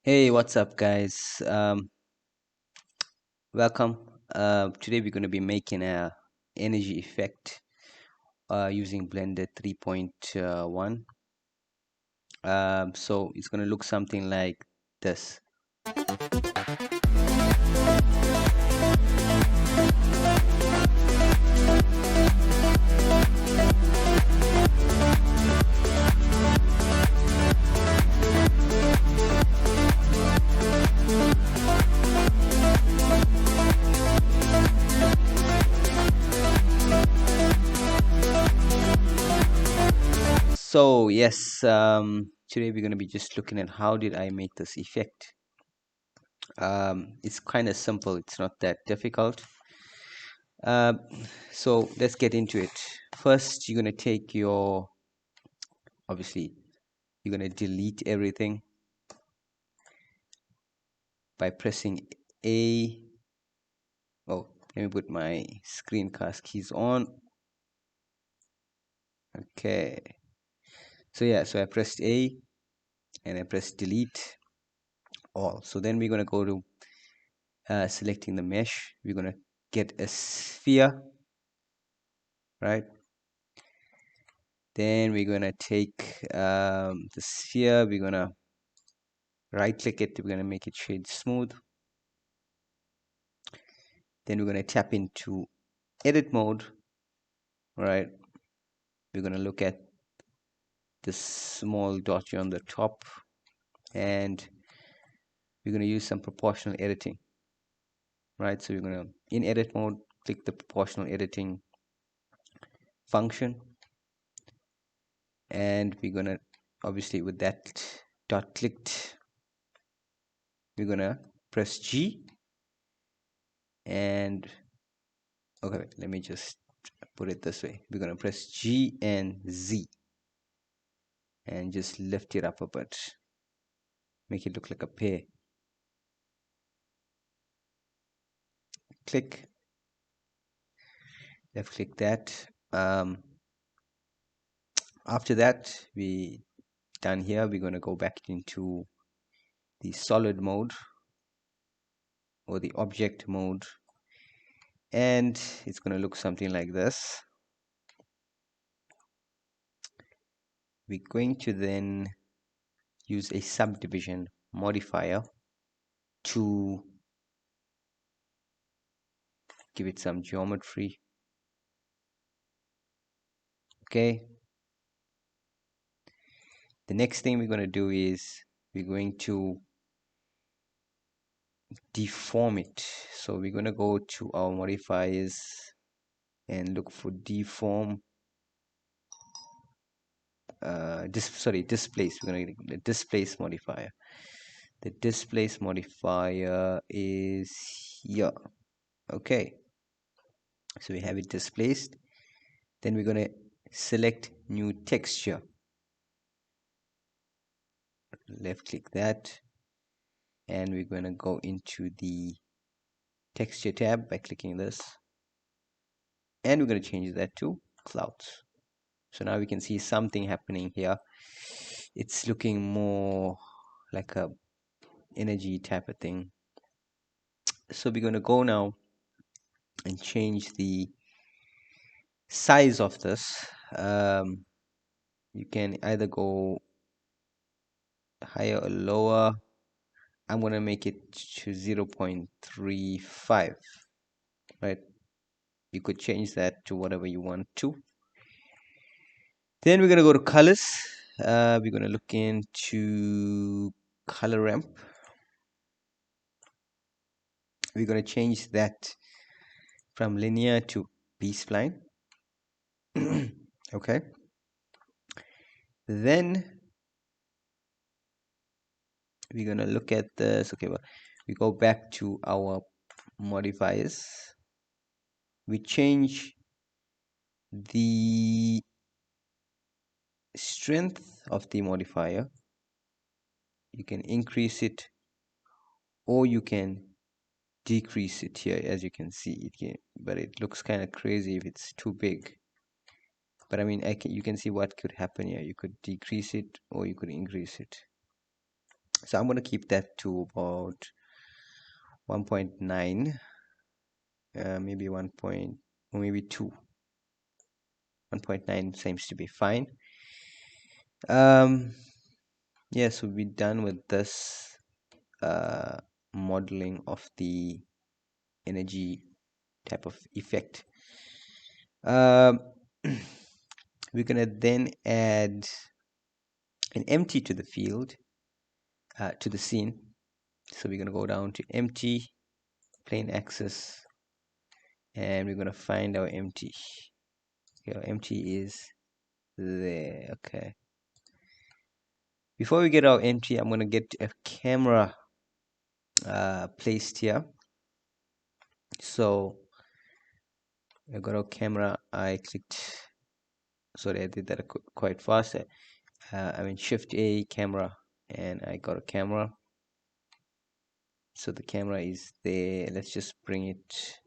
Hey, what's up, guys? Welcome. Today we're going to be making a energy effect using Blender 3.1. So it's going to look something like this. So yes, today we're going to be just looking at how did I make this effect. It's kind of simple. It's not that difficult. Uh, so let's get into it. First, you're going to take your, obviously, you're going to delete everything by pressing A. Oh, let me put my screencast keys on. Okay. So yeah, so I pressed A and I pressed delete all. So then we're going to go to selecting the mesh. We're going to get a sphere, right? Then we're going to take the sphere. We're going to right click it. We're going to make it shade smooth. Then we're going to tap into edit mode, right? We're going to look at this small dot here on the top, and we're going to use some proportional editing, right? So we're going to, in edit mode, click the proportional editing function, and we're going to, obviously with that dot clicked, we're going to press G, and okay, let me just put it this way. We're going to press G and Z and just lift it up a bit, make it look like a pear. Click, left click that. After that, we done here. We're going to go back into the solid mode or the object mode, and it's going to look something like this. We're going to then use a subdivision modifier to give it some geometry. Okay, the next thing we're going to do is we're going to deform it. So we're going to go to our modifiers and look for deform. Displace. We're going to get the displace modifier. The displace modifier is here. Okay, so we have it displaced. Then we're going to select new texture, left click that, and we're going to go into the texture tab by clicking this, and we're going to change that to clouds. So now we can see something happening here. It's looking more like a energy type of thing. So we're going to go now and change the size of this. You can either go higher or lower. I'm going to make it to 0.35, right? You could change that to whatever you want to. Then we're going to go to colors. We're going to look into color ramp. We're going to change that from linear to B-spline. Okay. Then we're going to look at this. Okay, well, we go back to our modifiers. We change the strength of the modifier. You can increase it or you can decrease it here. As you can see, it can, but it looks kind of crazy if it's too big. But I mean, you can see what could happen here. You could decrease it or you could increase it. So I'm going to keep that to about 1.9, maybe 1 point, or maybe 2. 1.9 seems to be fine. Yeah, so we're done with this modeling of the energy type of effect. Um, we're gonna then add an empty to the field, to the scene. So we're gonna go down to empty, plane axis, and we're gonna find our empty. Our empty is there. Okay. Before we get our empty, I'm gonna get a camera placed here. So I got our camera. I clicked. Sorry, I did that quite fast. I mean Shift A, camera, and I got a camera. So the camera is there. Let's just bring it.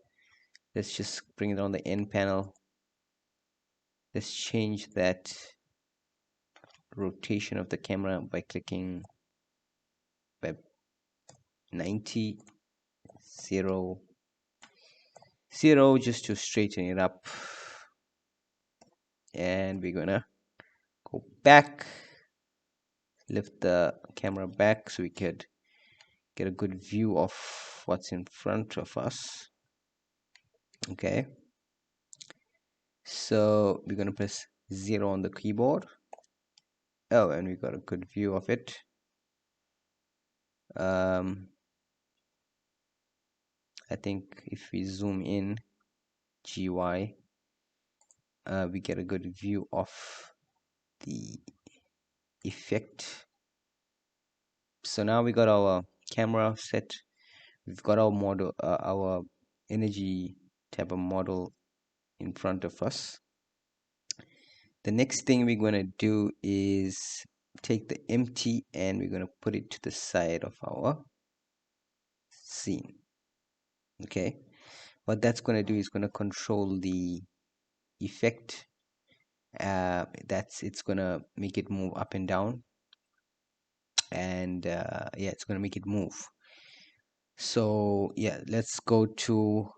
Let's just bring it on the end panel. Let's change that rotation of the camera by clicking by 90, 0, 0, just to straighten it up. And we're gonna go back, lift the camera back so we could get a good view of what's in front of us. Okay, so we're gonna press 0 on the keyboard. Oh, and we got a good view of it. I think if we zoom in GY, we get a good view of the effect. So now we got our camera set. We've got our model, our energy type of model in front of us. The next thing we're going to do is take the empty and we're going to put it to the side of our scene. Okay, what that's going to do is going to control the effect. It's going to make it move up and down, and yeah, it's going to make it move. So yeah, let's go to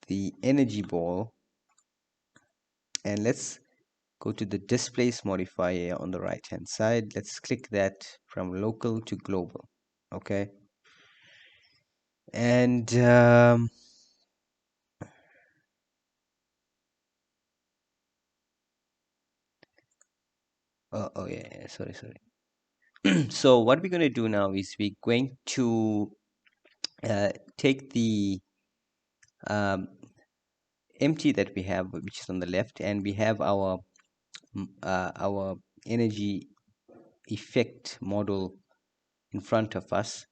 the energy ball and let's go to the displace modifier on the right hand side. Let's click that from local to global. Okay, and oh yeah, sorry. So what we're going to do now is we're going to take the empty that we have, which is on the left, and we have our energy effect model in front of us.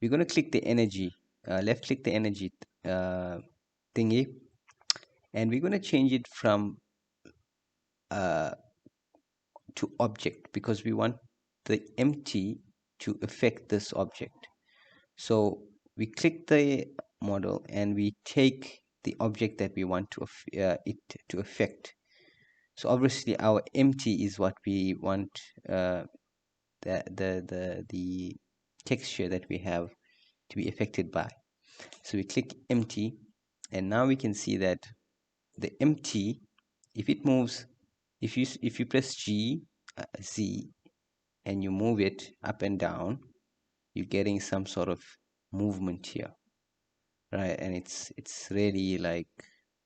We're going to click the energy, left click the energy thingy, and we're going to change it from uh, to object because we want the empty to affect this object. So we click the model and we take the object that we want to it to affect. So obviously our empty is what we want, the texture that we have to be affected by. So we click empty, and now we can see that the empty, if it moves, if you press Z and you move it up and down, you're getting some sort of movement here, right? And it's really like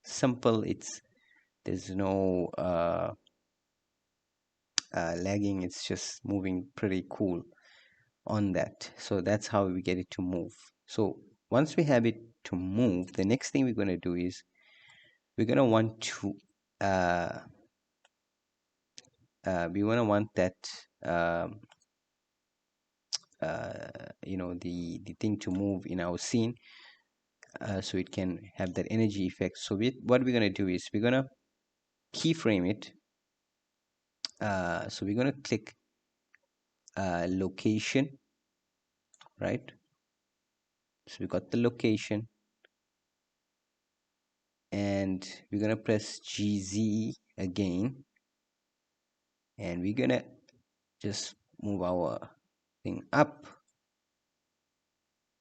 simple. There's no lagging. It's just moving pretty cool on that. So that's how we get it to move. So once we have it to move, the next thing we're going to do is we're going to want to uh, want that the thing to move in our scene, so it can have that energy effect. So what we're going to do is we're going to keyframe it. So we're going to click location, right? So we got the location, and we're going to press GZ again, and we're going to just move our thing up,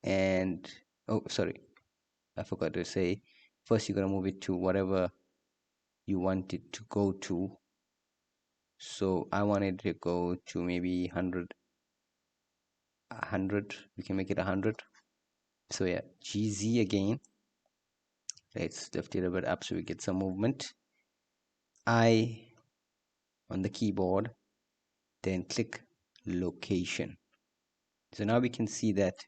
and oh, sorry, I forgot to say, first you're gonna move it to whatever you want it to go to. So I wanted to go to maybe 100. We can make it 100. So yeah, GZ again. Let's lift it a bit up so we get some movement. I on the keyboard, then click location. So now we can see that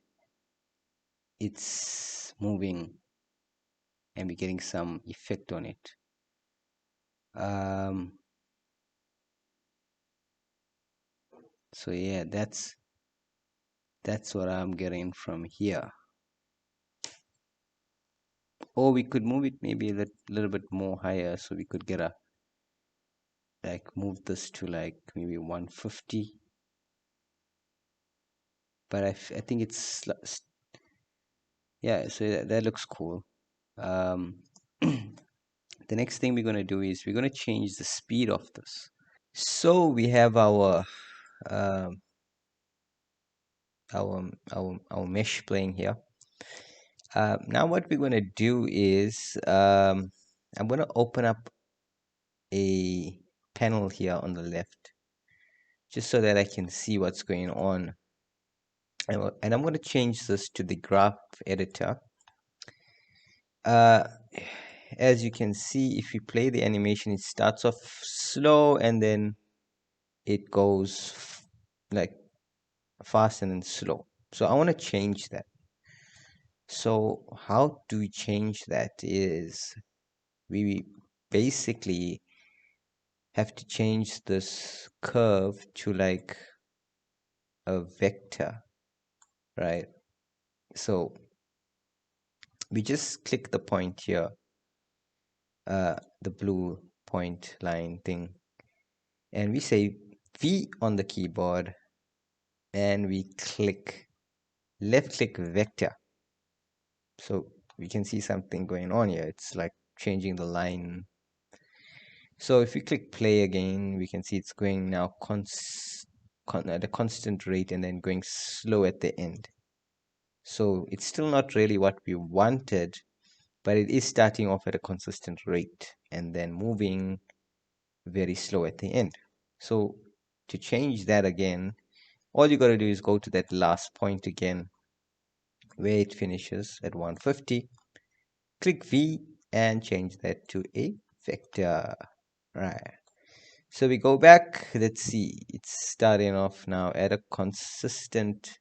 it's moving and we're getting some effect on it. So yeah, that's what I'm getting from here. Or we could move it maybe a little bit more higher, so we could get a, like, move this to like maybe 150. But I think it's yeah, so that looks cool. The next thing we're going to do is we're going to change the speed of this. So we have um, our mesh playing here. Now what we're going to do is I'm going to open up a panel here on the left, just so that I can see what's going on. And I'm going to change this to the graph editor. As you can see, if you play the animation, it starts off slow and then it goes like fast and then slow. So I want to change that. So how do we change that is we basically have to change this curve to like a vector, right? So we just click the point here, the blue point line thing, and we say V on the keyboard, and we click left click vector. So we can see something going on here. It's like changing the line. So if we click play again, we can see it's going now at a constant rate and then going slow at the end. So it's still not really what we wanted, but it is starting off at a consistent rate and then moving very slow at the end. So to change that again, all you got to do is go to that last point again where it finishes at 150. Click V and change that to a vector. Right. So we go back. Let's see. It's starting off now at a consistent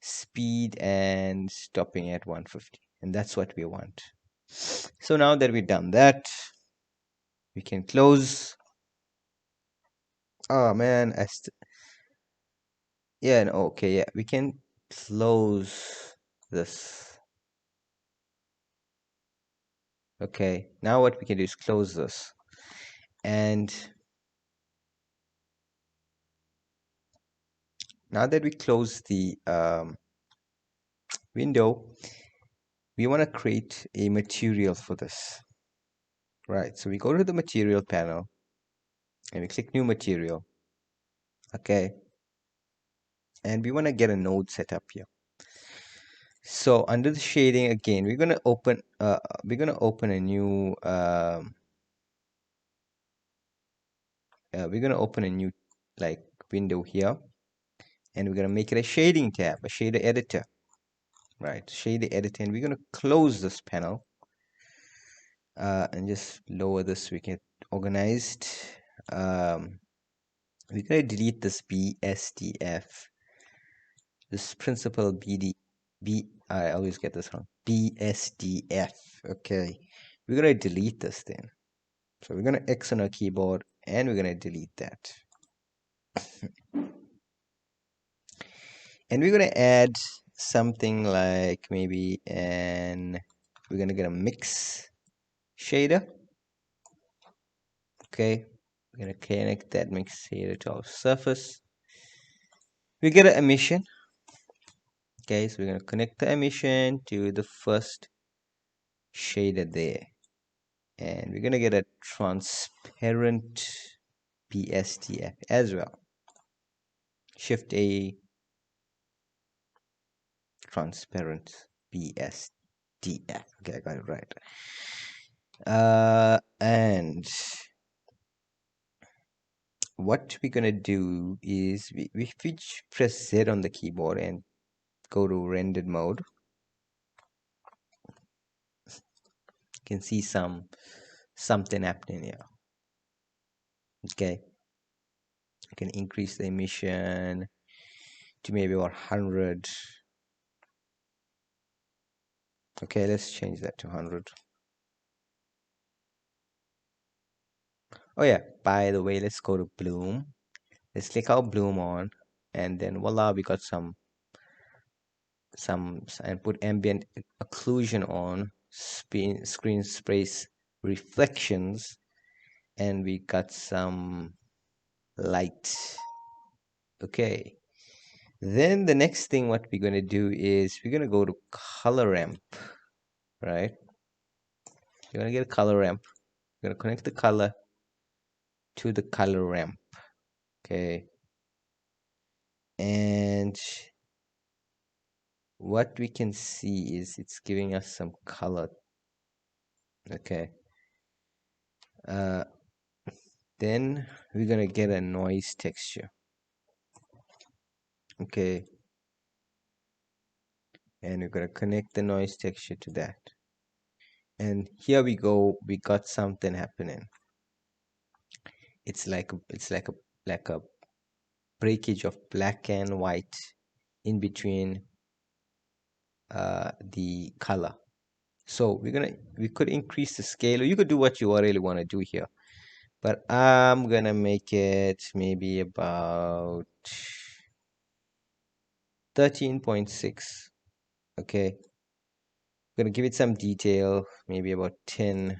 speed and stopping at 150. And that's what we want. So now that we've done that, we can close. Oh man, yeah, no, okay, yeah, we can close this. Okay, now what we can do is close this. And now that we close the window, we want to create a material for this. Right, so we go to the material panel and we click new material. Okay, and we want to get a node set up here. So under the shading again, we're gonna open a new like window here, and we're gonna make it a shading tab, a shader editor. Right, shader editor, and we're gonna close this panel and just lower this so we get organized. We're gonna delete this BSDF, this principal I always get this wrong, BSDF. Okay, we're gonna delete this thing. So we're gonna X on our keyboard and we're gonna delete that. And we're gonna add something like maybe we're gonna get a mix shader. Okay, we're gonna connect that mix shader to our surface. We get an emission. Okay, so we're gonna connect the emission to the first shader there, and we're gonna get a transparent BSDF as well. Shift A, transparent BSDF. Okay, I got it right. And what we're gonna do is we press Z on the keyboard and go to rendered mode. You can see something happening here. Okay, you can increase the emission to maybe about 100. Okay, let's change that to 100. Oh yeah, by the way, let's go to bloom. Let's click our bloom on, and then voila, we got some and put ambient occlusion on, screen space reflections, and we got some light. Okay, then the next thing what we're going to do is we're going to go to color ramp, right? You're going to get a color ramp. You're going to connect the color to the color ramp. Okay, and what we can see is it's giving us some color. Okay, then we're gonna get a noise texture. Okay, and we're gonna connect the noise texture to that, and here we go, we got something happening. It's like a breakage of black and white in between the color. So we could increase the scale, or you could do what you really want to do here, but I'm gonna make it maybe about 13.6. Okay, gonna give it some detail, maybe about 10.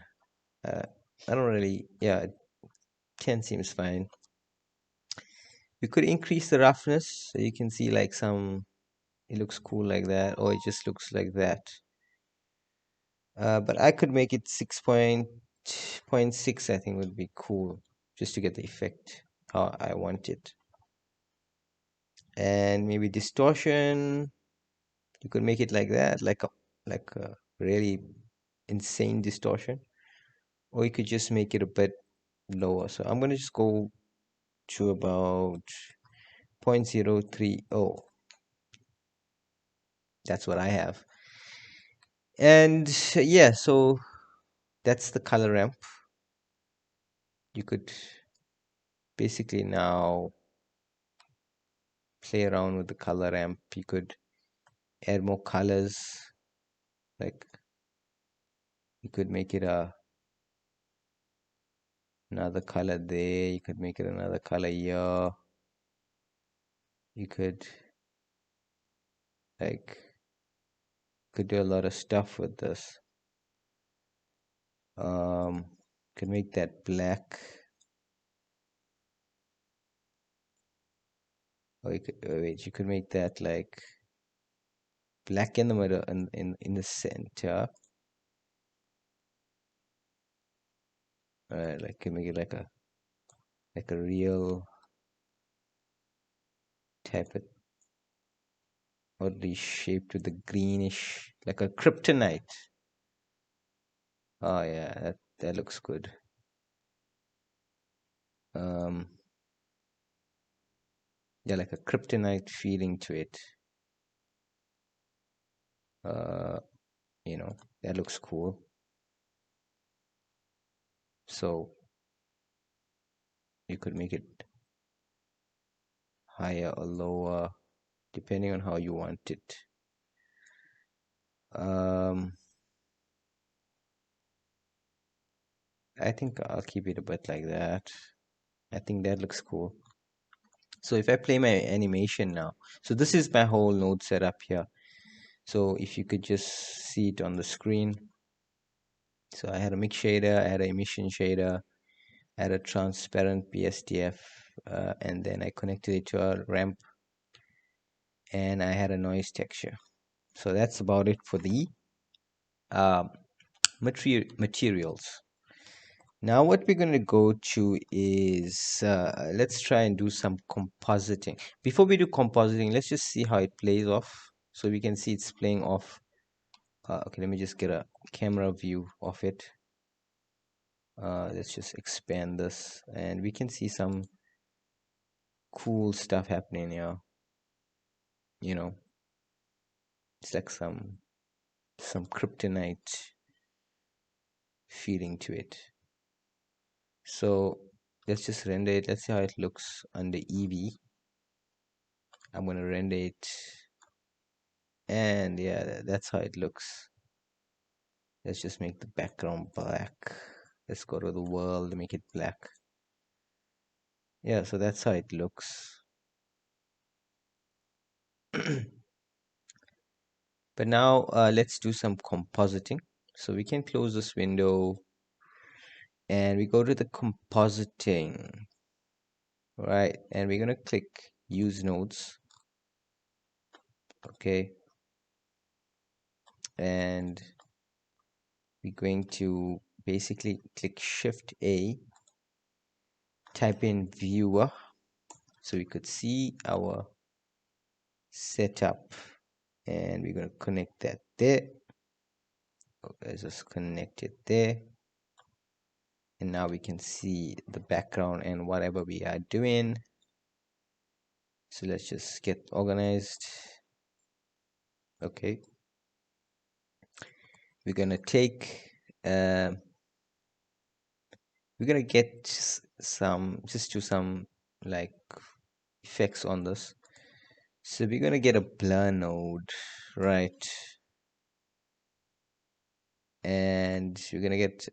I don't really, yeah, 10 seems fine. We could increase the roughness so you can see like it looks cool like that, or it just looks like that. But I could make it 6.6, I think would be cool, just to get the effect how I want it. And maybe distortion, you could make it like that, like a really insane distortion, or you could just make it a bit lower. So I'm gonna just go to about 0.030. That's what I have. And yeah, so that's the color ramp. You could basically now play around with the color ramp. You could add more colors, like you could make it another color there, you could make it another color here. You like could do a lot of stuff with this. Could make that black, or you could wait, you could make that like black in the middle and in the center. Like can make it like a real type of oddly shaped with the greenish, like a kryptonite. Oh yeah, that looks good. Um, yeah, like a kryptonite feeling to it. Uh, that looks cool. So you could make it higher or lower depending on how you want it. I think I'll keep it a bit like that. I think that looks cool. So if I play my animation now, so this is my whole node setup here. So if you could just see it on the screen. So I had a mix shader, I had an emission shader, I had a transparent BSDF, and then I connected it to a ramp, and I had a noise texture. So that's about it for the uh, materials. Now what we're going to go to is, let's try and do some compositing. Before we do compositing, let's just see how it plays off. So we can see it's playing off. Okay, let me just get a camera view of it. Let's just expand this, and we can see some cool stuff happening here. You know, it's like some kryptonite feeling to it. So let's just render it. Let's see how it looks under Eevee. I'm gonna render it, and yeah, that's how it looks. Let's just make the background black. Let's go to the world, make it black. Yeah, so that's how it looks. But now let's do some compositing. So we can close this window and we go to the compositing, right? And we're gonna click use nodes, okay? And we're going to basically click Shift A, type in viewer, so we could see our setup, and we're gonna connect that there. Okay, let's just connect it there. And now we can see the background and whatever we are doing. So let's just get organized. Okay, we're gonna take we're gonna get just do some like effects on this. So we're gonna get a blur node, right? And we're gonna get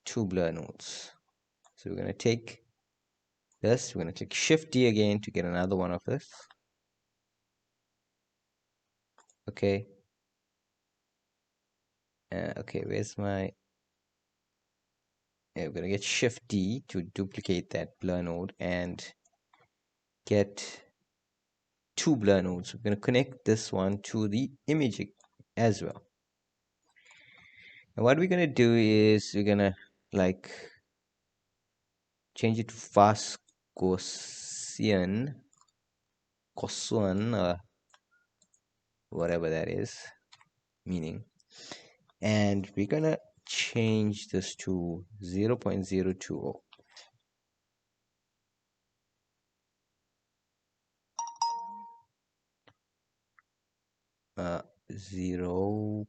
two blur nodes. So we're gonna take this, we're gonna click Shift D again to get another one of this. Okay. Okay, where's my... Yeah, we're gonna get Shift D to duplicate that blur node and get two blur nodes. We're gonna connect this one to the image as well. And what we're gonna do is we're gonna like change it to fast Gaussian, whatever that is meaning, and we're gonna change this to 0.020. 0.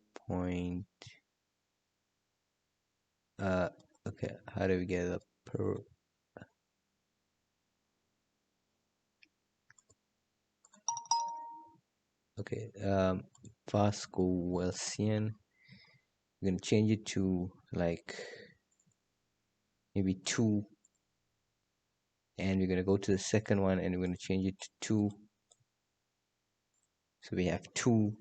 Okay, how do we get a per... Okay, fast Gaussian. We're gonna change it to like maybe 2, and we're gonna go to the second one and we're gonna change it to 2. So we have 2,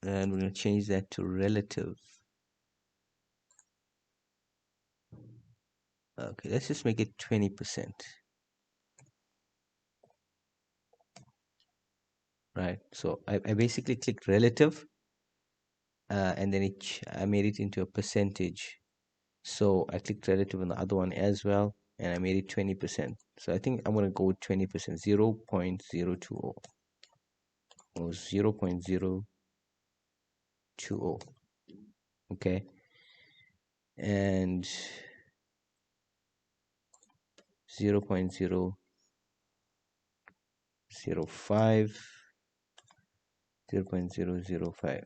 and we're gonna change that to relative. Okay, let's just make it 20%. Right, so I basically clicked relative, and then I made it into a percentage. So I clicked relative on the other one as well, and I made it 20%. So I think I'm gonna go with 20%, 0.020 or 0.020. Okay, and 0.005, 0.005.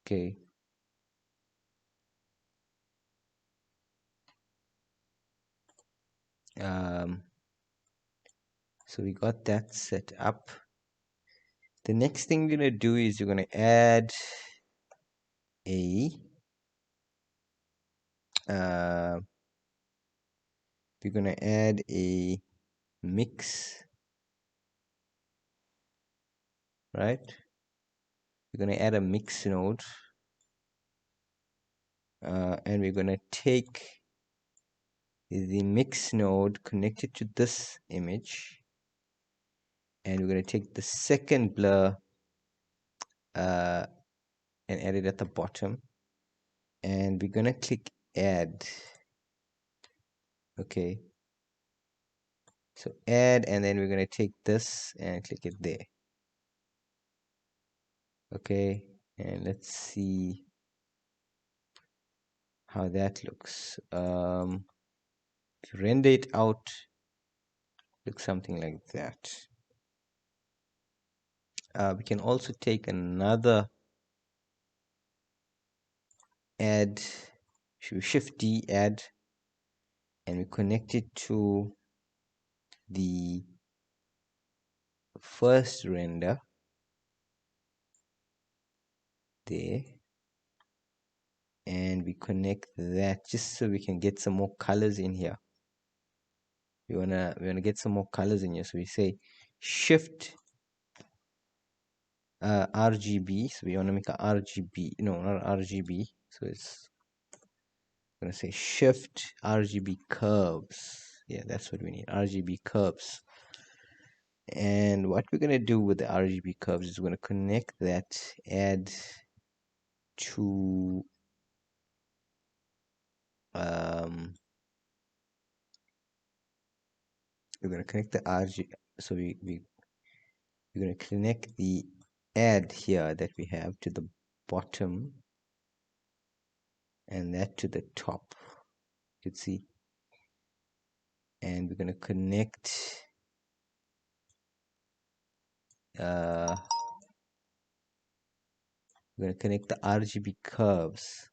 Okay, so we got that set up. The next thing we're gonna do is we're gonna add a we're gonna add a mix, right? We're gonna add a mix node, and we're gonna take the mix node connected to this image, and we're gonna take the second blur and add it at the bottom, and we're gonna click add. Okay, So add, and then we're going to take this and click it there. Okay, and let's see how that looks. If you render it out, looks something like that. We can also take another add, shift D add, and we connect it to the first render there, and we connect that just so we can get some more colors in here. We wanna get some more colors in here, so we say shift RGB. So we want to make a RGB, no, not RGB. So it's gonna say shift RGB curves. Yeah, that's what we need, RGB curves. And what we're gonna do with the RGB curves is we're gonna connect that add to we're gonna connect the RGB. So we're gonna connect the add here that we have to the bottom and that to the top. You can see, and we're gonna connect uh we're gonna connect the RGB curves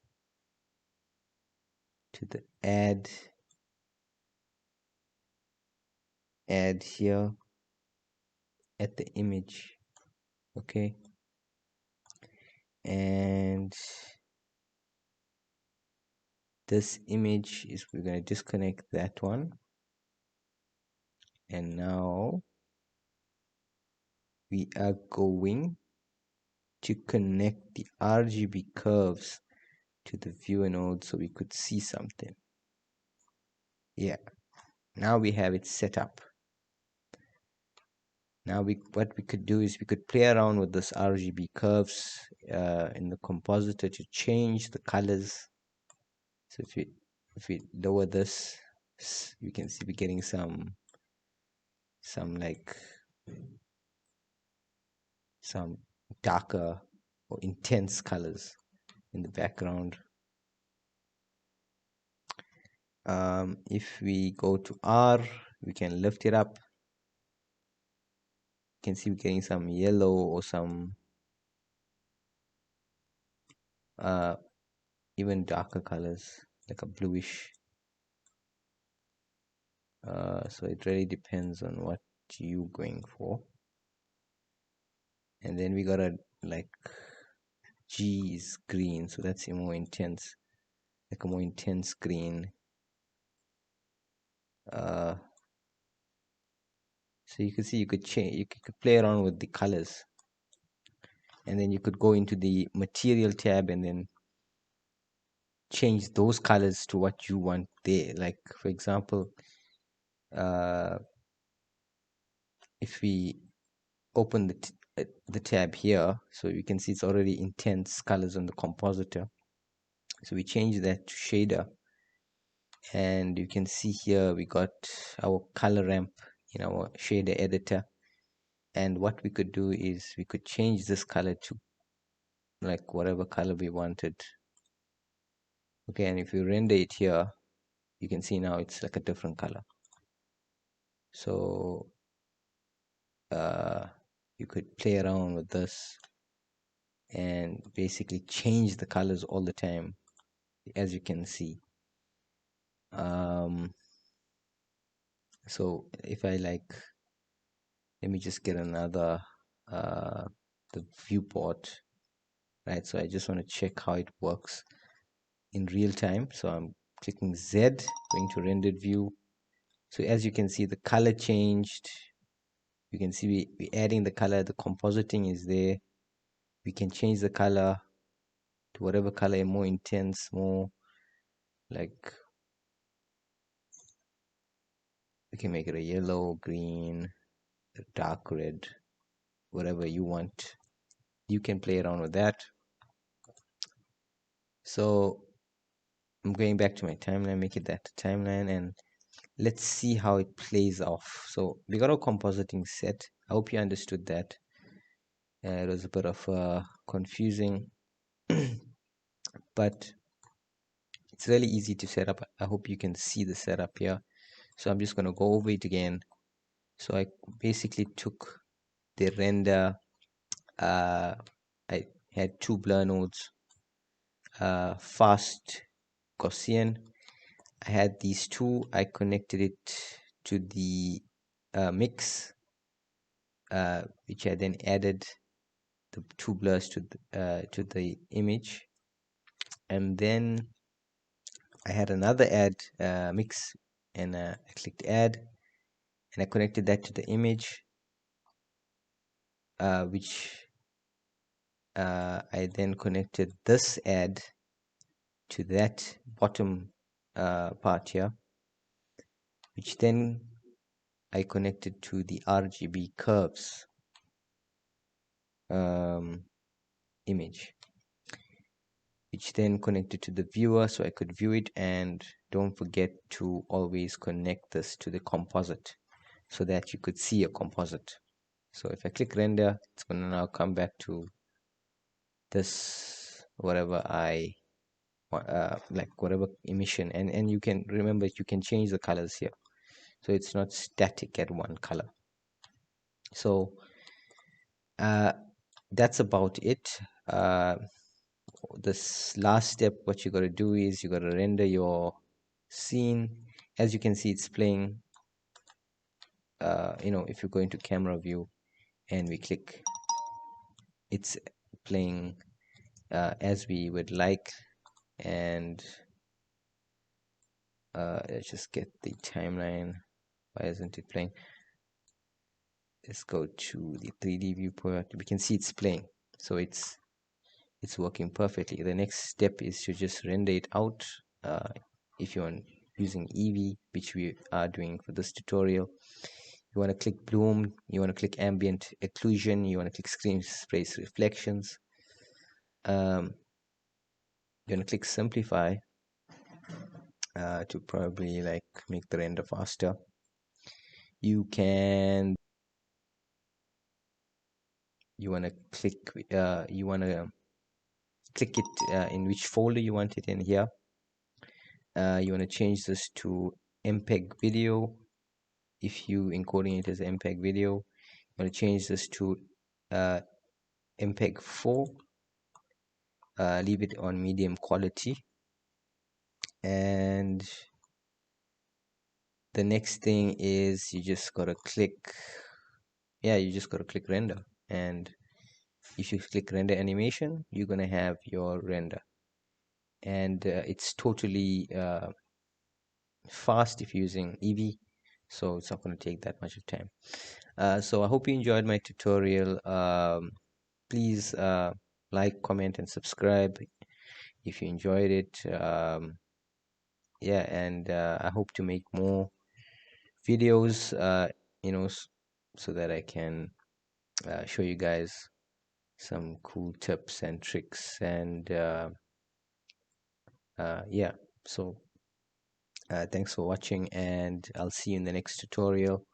to the add here at the image. Okay, and this image is, we're going to disconnect that one, and now we are going to connect the RGB curves to the viewer node so we could see something. Yeah, now we have it set up. Now what we could do is we could play around with this RGB curves in the compositor to change the colors. So if we lower this, you can see we're getting some like some darker or intense colors in the background. If we go to R, we can lift it up. You can see we're getting some yellow or some even darker colors, like a bluish. So it really depends on what you're going for. And then we got a like G is green, so that's a more intense, like a more intense green. So you can see you could change, you could play around with the colors, and then you could go into the material tab and then change those colors to what you want there. Like for example, if we open the tab here, so you can see it's already intense colors on the compositor. So we change that to shader, and you can see here we got our color ramp in our shader editor. And what we could do is we could change this color to like whatever color we wanted. Okay, and if you render it here, you can see now it's like a different color. So you could play around with this and basically change the colors all the time, as you can see. So if I like, let me just get another the viewport, right? So I just want to check how it works in real time. So I'm clicking Z, going to rendered view. So as you can see, the color changed. You can see we're adding the color, the compositing is there. We can change the color to whatever color, more intense, more like, we can make it a yellow, green, a dark red, whatever you want. You can play around with that. So I'm going back to my timeline, make it that timeline, and let's see how it plays off. So we got our compositing set. I hope you understood that. It was a bit of confusing, but it's really easy to set up. I hope you can see the setup here. So I'm just going to go over it again. So I basically took the render. I had two blur nodes, fast Gaussian. I had these two. I connected it to the mix, which I then added the two blurs to the image, and then I had another add mix, and I clicked add, and I connected that to the image, which I then connected this add to that bottom part here, which then I connected to the RGB curves image, which then connected to the viewer so I could view it. And don't forget to always connect this to the composite so that you could see a composite. So if I click render, it's going to now come back to this whatever I like, whatever emission, and you can remember you can change the colors here, so it's not static at one color. So that's about it. This last step, what you got to do is you got to render your scene. As you can see, it's playing. If you go into camera view and we click, it's playing as we would like. And let's just get the timeline. Why isn't it playing? Let's go to the 3D viewport. We can see it's playing, so it's working perfectly. The next step is to just render it out. If you're using Eevee, which we are doing for this tutorial, you want to click bloom, you want to click ambient occlusion, you want to click screen space reflections, you want to click simplify to probably like make the render faster. You want to click it in which folder you want it in here. You want to change this to MPEG video. If you encoding it as MPEG video, you want to change this to MPEG 4. Leave it on medium quality, and the next thing is you just gotta click render. And if you click render animation, you're gonna have your render, and it's totally fast if you're using Eevee, so it's not going to take that much of time. So I hope you enjoyed my tutorial. Please like, comment, and subscribe if you enjoyed it. Yeah, and I hope to make more videos, so that I can show you guys some cool tips and tricks. And yeah, so thanks for watching, and I'll see you in the next tutorial.